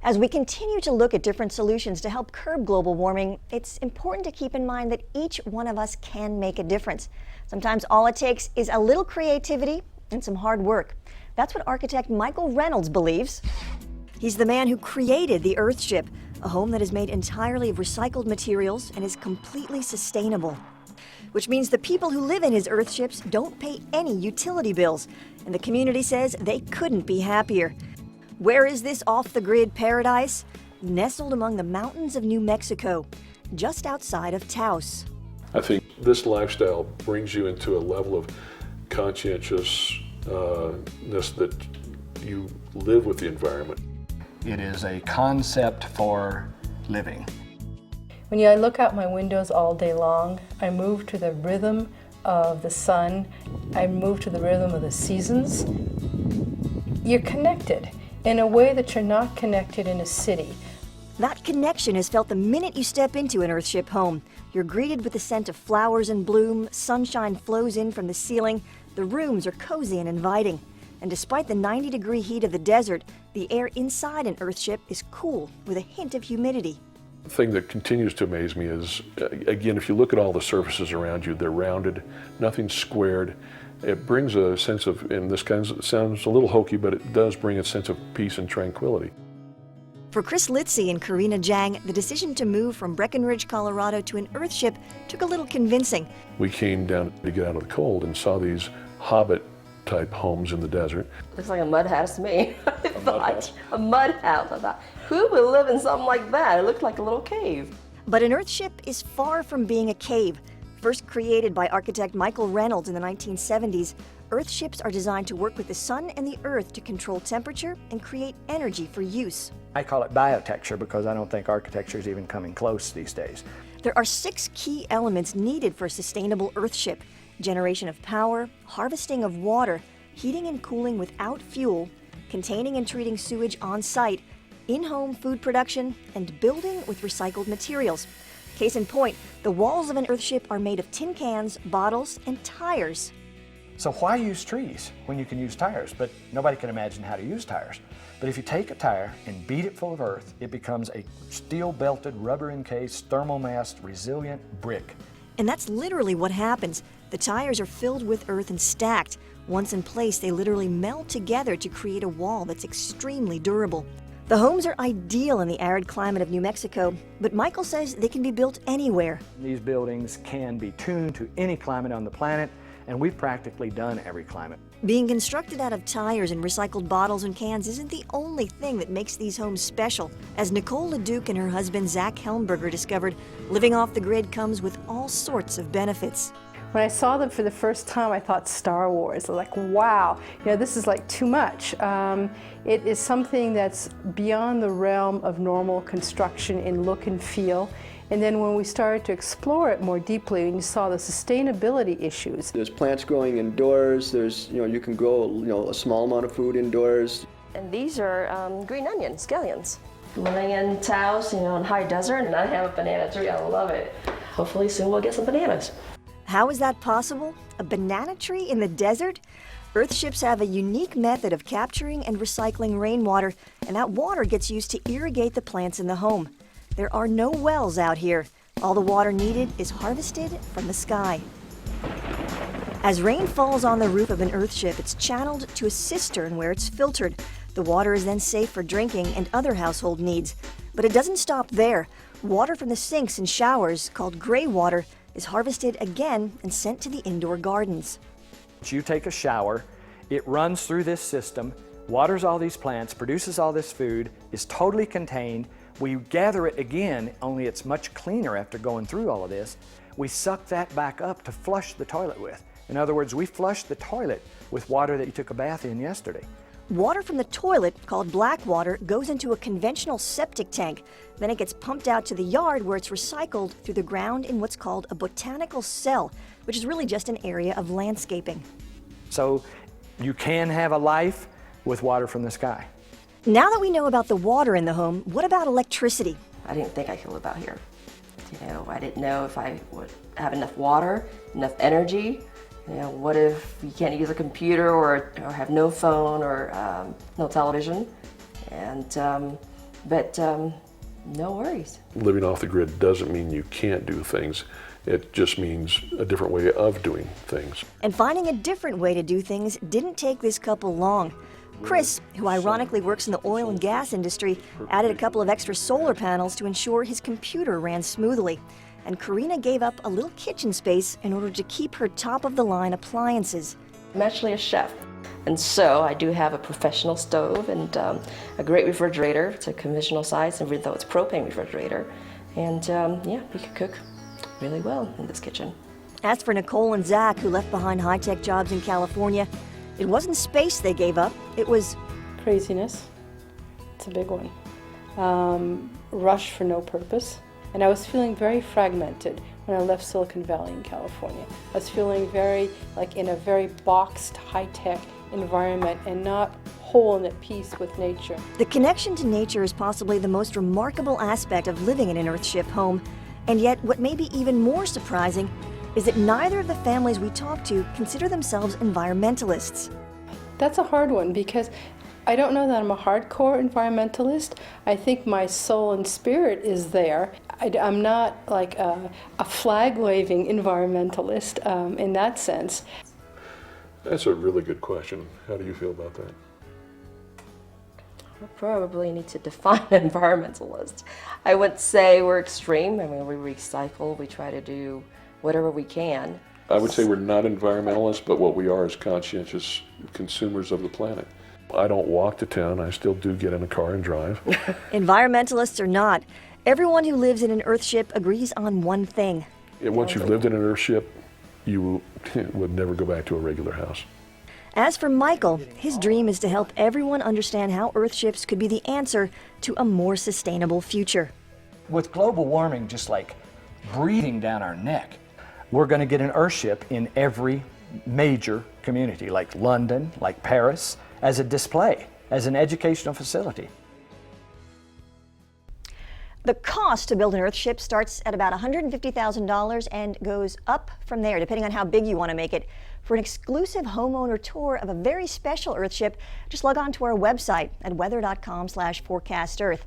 As we continue to look at different solutions to help curb global warming, it's important to keep in mind that each one of us can make a difference. Sometimes all it takes is a little creativity and some hard work. That's what architect Michael Reynolds believes. He's the man who created the Earthship, a home that is made entirely of recycled materials and is completely sustainable. Which means the people who live in his Earthships don't pay any utility bills, and the community says they couldn't be happier. Where is this off-the-grid paradise? Nestled among the mountains of New Mexico, just outside of Taos. I think this lifestyle brings you into a level of conscientiousness that you live with the environment. It is a concept for living. When I look out my windows all day long, I move to the rhythm of the sun. I move to the rhythm of the seasons. You're connected in a way that you're not connected in a city. That connection is felt the minute you step into an Earthship home. You're greeted with the scent of flowers in bloom, sunshine flows in from the ceiling, the rooms are cozy and inviting. And despite the 90-degree heat of the desert, the air inside an Earthship is cool with a hint of humidity. The thing that continues to amaze me is, again, if you look at all the surfaces around you, they're rounded, nothing's squared. It brings a sense of, and this kind of sounds a little hokey, but it does bring a sense of peace and tranquility. For Chris Litzy and Karina Jang, the decision to move from Breckenridge, Colorado to an Earthship took a little convincing. We came down to get out of the cold and saw these hobbit-type homes in the desert. Looks like a mud house to me. A mud house. I thought, who would live in something like that? It looked like a little cave. But an Earthship is far from being a cave. First created by architect Michael Reynolds in the 1970s, Earthships are designed to work with the sun and the earth to control temperature and create energy for use. I call it biotecture because I don't think architecture is even coming close these days. There are 6 key elements needed for a sustainable Earthship: generation of power, harvesting of water, heating and cooling without fuel, containing and treating sewage on site, in-home food production, and building with recycled materials. Case in point, the walls of an Earthship are made of tin cans, bottles, and tires. So why use trees when you can use tires? But nobody can imagine how to use tires. But if you take a tire and beat it full of earth, it becomes a steel-belted, rubber-encased, thermal-massed, resilient brick. And that's literally what happens. The tires are filled with earth and stacked. Once in place, they literally meld together to create a wall that's extremely durable. The homes are ideal in the arid climate of New Mexico, but Michael says they can be built anywhere. These buildings can be tuned to any climate on the planet, and we've practically done every climate. Being constructed out of tires and recycled bottles and cans isn't the only thing that makes these homes special. As Nicole LeDuc and her husband Zach Helmberger discovered, living off the grid comes with all sorts of benefits. When I saw them for the first time, I thought Star Wars. Like, wow, this is like too much. It is something that's beyond the realm of normal construction in look and feel. And then when we started to explore it more deeply, and you saw the sustainability issues. There's plants growing indoors. There's, you can grow, a small amount of food indoors. And these are green onions, scallions. Living in Taos, in high desert, and I have a banana tree. I love it. Hopefully soon we'll get some bananas. How is that possible? A banana tree in the desert? Earthships have a unique method of capturing and recycling rainwater, and that water gets used to irrigate the plants in the home. There are no wells out here. All the water needed is harvested from the sky. As rain falls on the roof of an Earthship, it's channeled to a cistern where it's filtered. The water is then safe for drinking and other household needs. But it doesn't stop there. Water from the sinks and showers, called gray water, is harvested again and sent to the indoor gardens. You take a shower, it runs through this system, waters all these plants, produces all this food, is totally contained. We gather it again, only it's much cleaner after going through all of this. We suck that back up to flush the toilet with. In other words, we flush the toilet with water that you took a bath in yesterday. Water from the toilet, called black water, goes into a conventional septic tank. Then it gets pumped out to the yard where it's recycled through the ground in what's called a botanical cell, which is really just an area of landscaping. So you can have a life with water from the sky. Now that we know about the water in the home, what about electricity? I didn't think I could live out here. I didn't know if I would have enough water, enough energy. What if you can't use a computer or have no phone or no television? And but no worries. Living off the grid doesn't mean you can't do things. It just means a different way of doing things. And finding a different way to do things didn't take this couple long. Chris, who ironically works in the oil and gas industry, added a couple of extra solar panels to ensure his computer ran smoothly. And Karina gave up a little kitchen space in order to keep her top-of-the-line appliances. I'm actually a chef, and so I do have a professional stove and a great refrigerator. It's a conventional size, even though it's a propane refrigerator. And yeah, we could cook really well in this kitchen. As for Nicole and Zach, who left behind high-tech jobs in California, it wasn't space they gave up, it was Craziness. It's a big one. Rush for no purpose. And I was feeling very fragmented when I left Silicon Valley in California. I was feeling very, like in a very boxed, high-tech environment and not whole and at peace with nature. The connection to nature is possibly the most remarkable aspect of living in an Earthship home. And yet, what may be even more surprising is that neither of the families we talk to consider themselves environmentalists. That's a hard one because I don't know that I'm a hardcore environmentalist. I think my soul and spirit is there. I'm not like a flag-waving environmentalist in that sense. That's a really good question. How do you feel about that? We probably need to define environmentalist. I wouldn't say we're extreme. I mean, we recycle, we try to do whatever we can. I would say we're not environmentalists, but what we are is conscientious consumers of the planet. I don't walk to town. I still do get in a car and drive. Environmentalists or not, everyone who lives in an Earthship agrees on one thing. Once you've lived in an Earthship, you would never go back to a regular house. As for Michael, his dream is to help everyone understand how Earthships could be the answer to a more sustainable future. With global warming just like breathing down our neck, we're going to get an Earthship in every major community, like London, like Paris, as a display, as an educational facility. The cost to build an Earthship starts at about $150,000 and goes up from there, depending on how big you want to make it. For an exclusive homeowner tour of a very special Earthship, just log on to our website at weather.com/forecastearth.